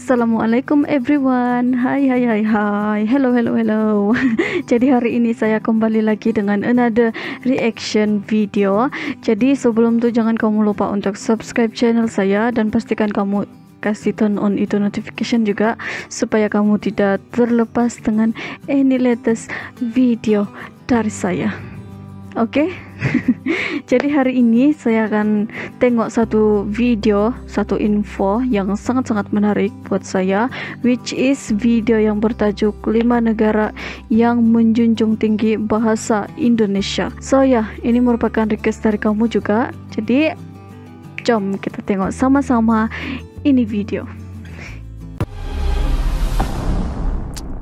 Assalamualaikum everyone. Hai. Hello. Jadi hari ini saya kembali lagi dengan another reaction video. Jadi sebelum itu jangan kamu lupa untuk subscribe channel saya dan pastikan kamu kasih turn on itu notification juga supaya kamu tidak terlepas dengan any latest video dari saya. Oke. Jadi hari ini saya akan tengok satu video, satu info yang sangat-sangat menarik buat saya, which is video yang bertajuk 5 negara yang menjunjung tinggi bahasa Indonesia. So ya, ini merupakan request dari kamu juga. Jadi jom kita tengok sama-sama ini video.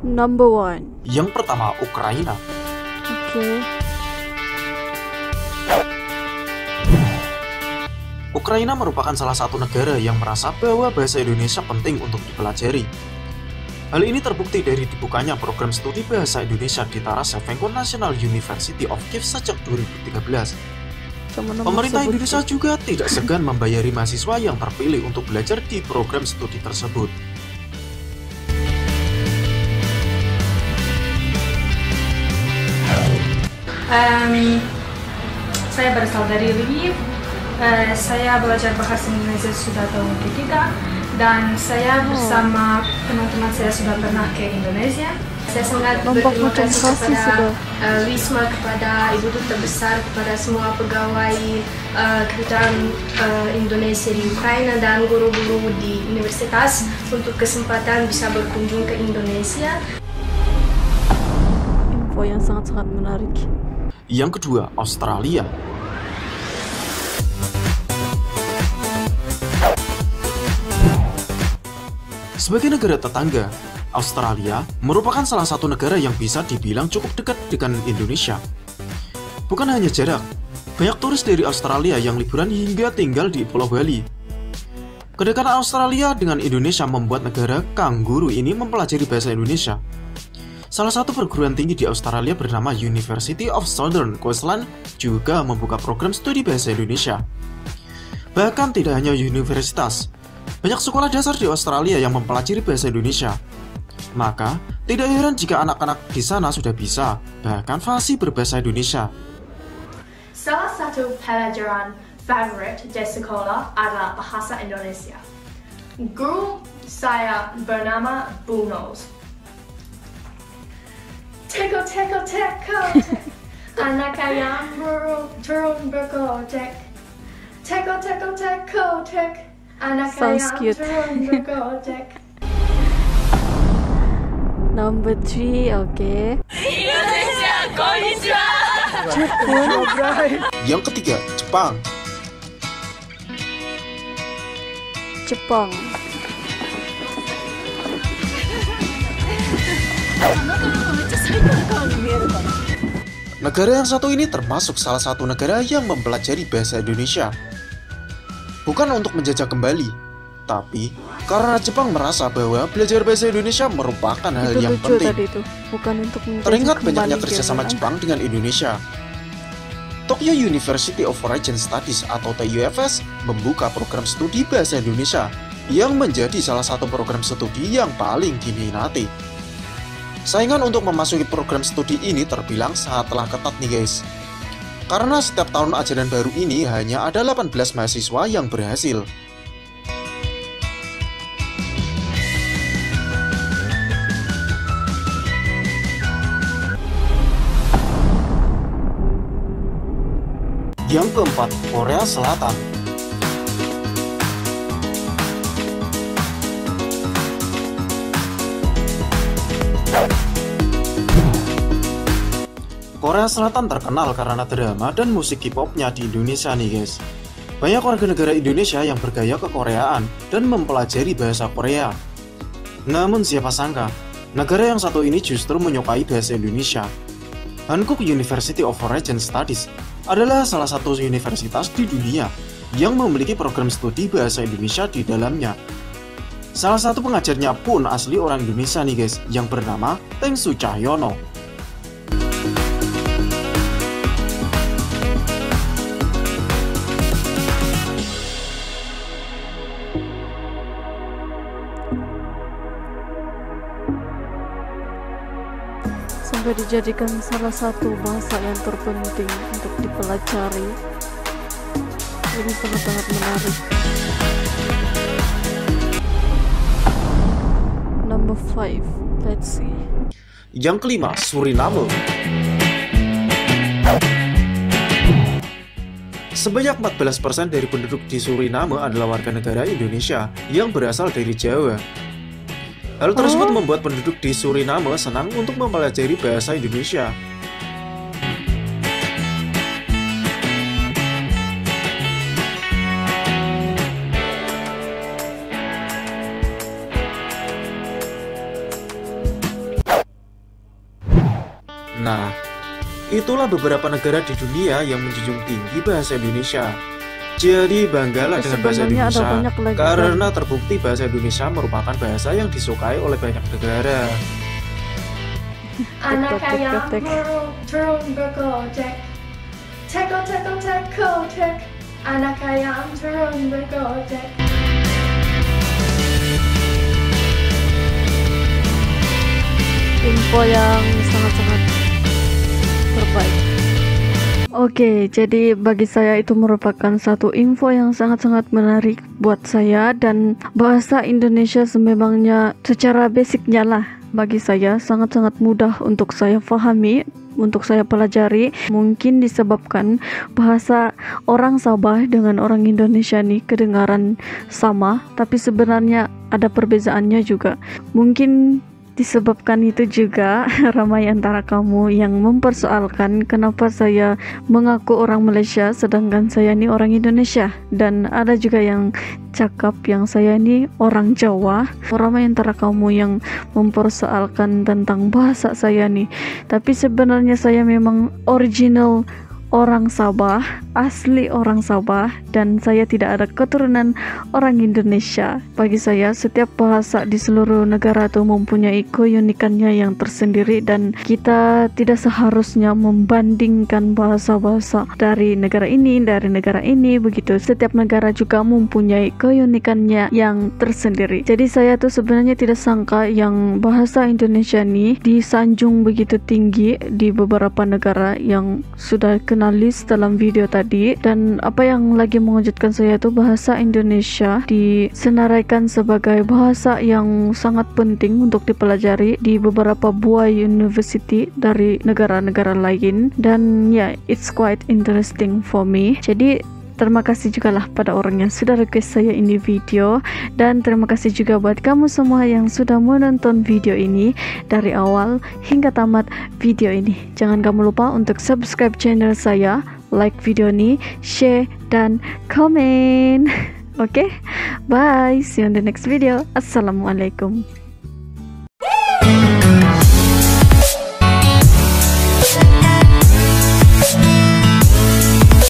Number 1. Yang pertama, Ukraina. Oke. Ukraina merupakan salah satu negara yang merasa bahwa bahasa Indonesia penting untuk dipelajari. Hal ini terbukti dari dibukanya program studi bahasa Indonesia di Taras Shevchenko National University of Kiev sejak 2013. Pemerintah Indonesia juga tidak segan membayari mahasiswa yang terpilih untuk belajar di program studi tersebut. Saya berasal dari Lviv. Saya belajar bahasa Indonesia sudah tahun ketiga dan saya bersama teman-teman saya sudah pernah ke Indonesia. Saya sangat berterima kasih kepada Wisma, kepada Ibu Duta Besar, kepada semua pegawai kedutaan Indonesia di Ukraina dan guru-guru di universitas untuk kesempatan bisa berkunjung ke Indonesia. Info yang sangat-sangat menarik. Yang kedua, Australia. Sebagai negara tetangga, Australia merupakan salah satu negara yang bisa dibilang cukup dekat dengan Indonesia. Bukan hanya jarak, banyak turis dari Australia yang liburan hingga tinggal di Pulau Bali. Kedekatan Australia dengan Indonesia membuat negara kanguru ini mempelajari bahasa Indonesia. Salah satu perguruan tinggi di Australia bernama University of Southern Queensland juga membuka program studi bahasa Indonesia. Bahkan tidak hanya universitas, banyak sekolah dasar di Australia yang mempelajari bahasa Indonesia. Maka, tidak heran jika anak-anak di sana sudah bisa, bahkan fasih berbahasa Indonesia. Salah satu pelajaran favorit di sekolah adalah bahasa Indonesia. Guru saya bernama Bunos. Teko, anak ayam turun berkotek. Teko, anak Sounds ayam cute. turun berkotek. Number 3, oke. Indonesia, konnichiwa. Yang ketiga, Jepang. Jepang. Negara yang satu ini termasuk salah satu negara yang mempelajari bahasa Indonesia. Bukan untuk menjajah kembali, tapi karena Jepang merasa bahwa belajar bahasa Indonesia merupakan hal yang penting. Tadi itu. Bukan untuk Teringat banyaknya kembali kerjasama gitu, Jepang dengan Indonesia. Tokyo University of Foreign Studies atau TUFS membuka program studi bahasa Indonesia yang menjadi salah satu program studi yang paling diminati. Saingan untuk memasuki program studi ini terbilang sangatlah ketat nih guys. Karena setiap tahun ajaran baru ini hanya ada 18 mahasiswa yang berhasil. Yang keempat, Korea Selatan. Korea Selatan terkenal karena drama dan musik K-popnya di Indonesia nih guys. Banyak warga negara Indonesia yang bergaya kekoreaan dan mempelajari bahasa Korea. Namun siapa sangka, negara yang satu ini justru menyukai bahasa Indonesia. Hankook University of Foreign Studies adalah salah satu universitas di dunia yang memiliki program studi bahasa Indonesia di dalamnya. Salah satu pengajarnya pun asli orang Indonesia nih guys, yang bernama Tengsu Cahyono. bisa dijadikan salah satu bahasa yang terpenting untuk dipelajari. Ini sangat-sangat menarik. Number 5, let's see. Yang kelima, Suriname. Sebanyak 14% dari penduduk di Suriname adalah warga negara Indonesia yang berasal dari Jawa. Hal tersebut membuat penduduk di Suriname senang untuk mempelajari bahasa Indonesia. Nah, itulah beberapa negara di dunia yang menjunjung tinggi bahasa Indonesia. Jadi banggalah dengan bahasa Indonesia, karena terbukti bahasa Indonesia merupakan bahasa yang disukai oleh banyak negara. Anak ayam turun bergojek. Teko teko teko tek. Anak ayam turun bergojek. Info yang sangat-sangat terbaik. Oke, jadi bagi saya itu merupakan satu info yang sangat-sangat menarik buat saya, dan bahasa Indonesia sememangnya secara basicnya lah bagi saya sangat-sangat mudah untuk saya pahami, untuk saya pelajari. Mungkin disebabkan bahasa orang Sabah dengan orang Indonesia nih kedengaran sama, tapi sebenarnya ada perbezaannya juga. Mungkin disebabkan itu juga ramai antara kamu yang mempersoalkan kenapa saya mengaku orang Malaysia sedangkan saya ini orang Indonesia, dan ada juga yang cakap yang saya ini orang Jawa. Ramai antara kamu yang mempersoalkan tentang bahasa saya nih, tapi sebenarnya saya memang original orang Sabah, asli orang Sabah, dan saya tidak ada keturunan orang Indonesia. Bagi saya, setiap bahasa di seluruh negara itu mempunyai keunikannya yang tersendiri, dan kita tidak seharusnya membandingkan bahasa-bahasa dari negara ini begitu. Setiap negara juga mempunyai keunikannya yang tersendiri. Jadi saya tuh sebenarnya tidak sangka yang bahasa Indonesia nih disanjung begitu tinggi di beberapa negara yang sudah list dalam video tadi. Dan apa yang lagi mengejutkan saya itu bahasa Indonesia disenaraikan sebagai bahasa yang sangat penting untuk dipelajari di beberapa buah university dari negara-negara lain, dan ya, it's quite interesting for me. Jadi terima kasih juga lah pada orang yang sudah request saya ini video, dan terima kasih juga buat kamu semua yang sudah menonton video ini dari awal hingga tamat video ini. Jangan kamu lupa untuk subscribe channel saya, like video ini, share, dan komen. Oke, bye, see you in the next video. Assalamualaikum.